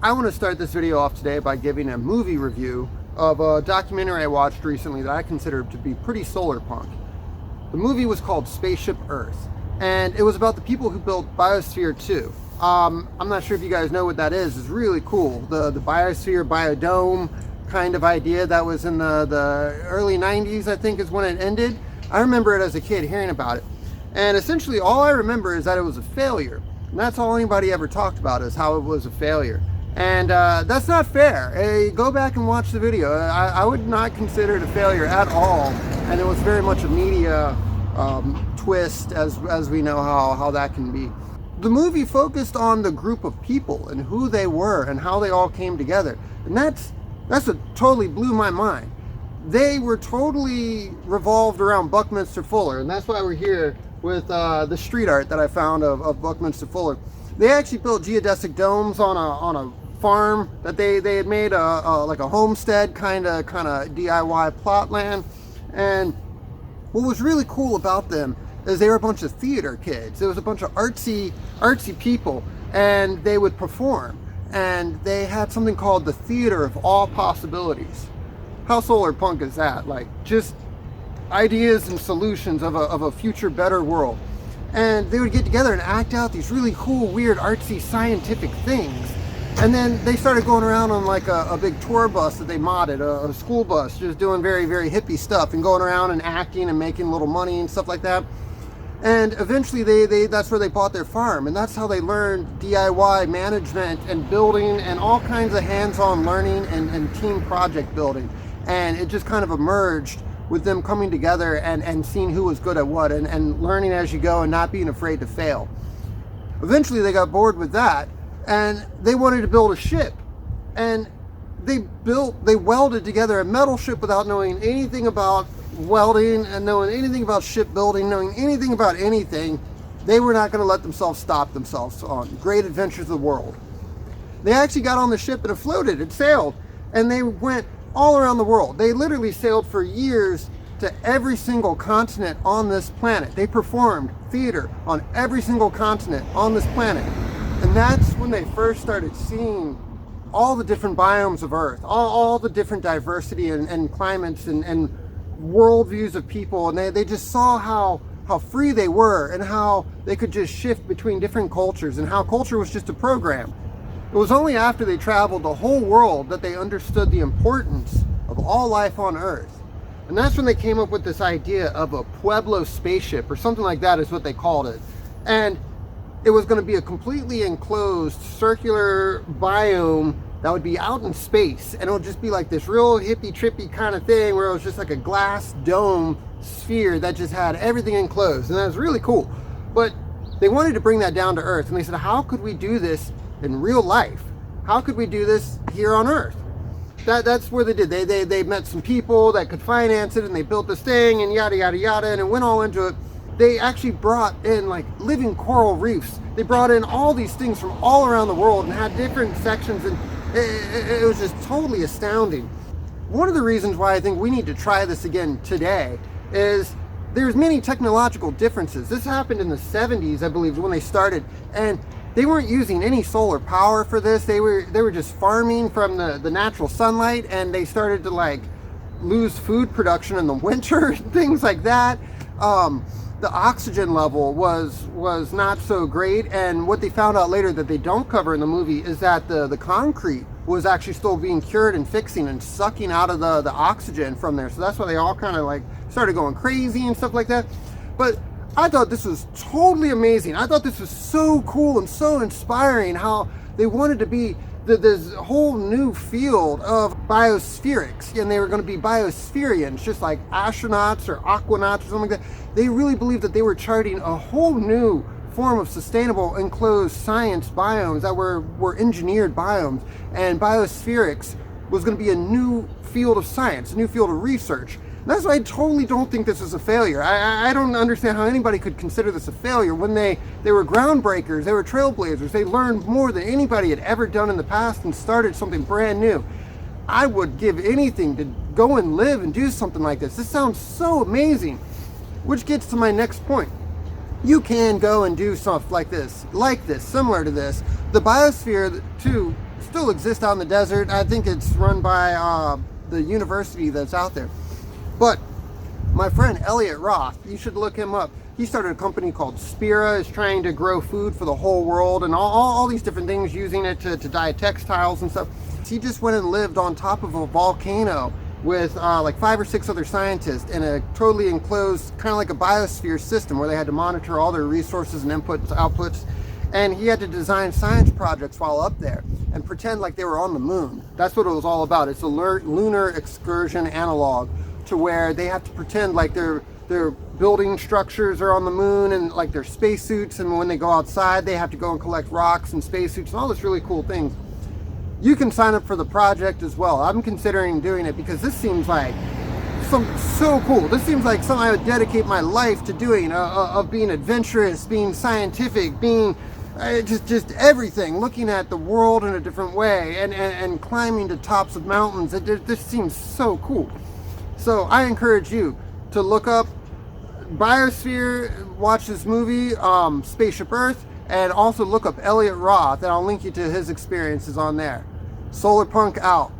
I want to start this video off today by giving a movie review of a documentary I watched recently that I consider to be pretty solar punk. The movie was called Spaceship Earth, and it was about the people who built Biosphere 2. I'm not sure if you guys know what that is. It's really cool. The Biosphere, Biodome kind of idea that was in the early 90s, I think is when it ended. I remember it as a kid hearing about it. And essentially all I remember is that it was a failure. And that's all anybody ever talked about, is how it was a failure. And that's not fair. Hey, go back and watch the video. I would not consider it a failure at all. And it was very much a media twist, as we know how that can be. The movie focused on the group of people and who they were and how they all came together. And that's what totally blew my mind. They were totally revolved around Buckminster Fuller, and that's why we're here with the street art that I found of Buckminster Fuller. They actually built geodesic domes on a farm that they had made like a homestead kind of DIY plot land. And what was really cool about them is they were a bunch of theater kids. There was a bunch of artsy people, and they would perform. And they had something called the Theater of All Possibilities. How solar punk is that? Like, just ideas and solutions of a future better world. And they would get together and act out these really cool, weird, artsy, scientific things. And then they started going around on like a big tour bus that they modded, a school bus, just doing very, very hippie stuff and going around and acting and making little money and stuff like that. And eventually that's where they bought their farm, and that's how they learned DIY management and building and all kinds of hands-on learning and team project building. And it just kind of emerged with them coming together and seeing who was good at what and learning as you go and not being afraid to fail. Eventually they got bored with that, and they wanted to build a ship. And they welded together a metal ship without knowing anything about welding and knowing anything about shipbuilding, knowing anything about anything. They were not going to let themselves stop themselves on great adventures of the world. They actually got on the ship and it floated, it sailed, and they went all around the world. They literally sailed for years to every single continent on this planet. They performed theater on every single continent on this planet. And that's when they first started seeing all the different biomes of Earth, all the different diversity and climates and worldviews of people. And they just saw how free they were and how they could just shift between different cultures and how culture was just a program. It was only after they traveled the whole world that they understood the importance of all life on Earth. And that's when they came up with this idea of a Pueblo spaceship, or something like that is what they called it. And it was going to be a completely enclosed circular biome that would be out in space. And it would just be like this real hippie trippy kind of thing where it was just like a glass dome sphere that just had everything enclosed. And that was really cool. But they wanted to bring that down to Earth. And they said, how could we do this in real life? How could we do this here on Earth? That's where they did. They met some people that could finance it, and they built this thing and yada yada yada, and it went all into it. They actually brought in like living coral reefs. They brought in all these things from all around the world and had different sections, and it was just totally astounding. One of the reasons why I think we need to try this again today is there's many technological differences. This happened in the 70s, I believe, when they started, and they weren't using any solar power for this. They were just farming from the natural sunlight, and they started to like lose food production in the winter and things like that. The oxygen level was not so great, and what they found out later that they don't cover in the movie is that the concrete was actually still being cured and fixing and sucking out of the oxygen from there. So that's why they all kind of like started going crazy and stuff like that. But I thought this was totally amazing. I thought this was so cool and so inspiring how they wanted to be this whole new field of biospherics, and they were going to be biospherians, just like astronauts or aquanauts or something like that. They really believed that they were charting a whole new form of sustainable enclosed science biomes that were engineered biomes, and biospherics was going to be a new field of science, a new field of research. That's why I totally don't think this is a failure. I don't understand how anybody could consider this a failure when they were groundbreakers, they were trailblazers, they learned more than anybody had ever done in the past and started something brand new. I would give anything to go and live and do something like this. This sounds so amazing. Which gets to my next point. You can go and do stuff like this, similar to this. The Biosphere 2 still exists out in the desert. I think it's run by the university that's out there. But my friend Elliot Roth, you should look him up. He started a company called Spira, is trying to grow food for the whole world and all these different things, using it to dye textiles and stuff. He just went and lived on top of a volcano with like 5 or 6 other scientists in a totally enclosed, kind of like a biosphere system, where they had to monitor all their resources and inputs, outputs. And he had to design science projects while up there and pretend like they were on the moon. That's what it was all about. It's a lunar excursion analog, to where they have to pretend like their building structures are on the moon, and like their spacesuits, and when they go outside they have to go and collect rocks and spacesuits and all this really cool things. You can sign up for the project as well. I'm considering doing it because this seems like so cool. This seems like something I would dedicate my life to doing, of being adventurous, being scientific, being just everything, looking at the world in a different way, and climbing to tops of mountains. This seems so cool. So I encourage you to look up Biosphere, watch this movie, Spaceship Earth, and also look up Elliot Roth, and I'll link you to his experiences on there. Solar Punk out.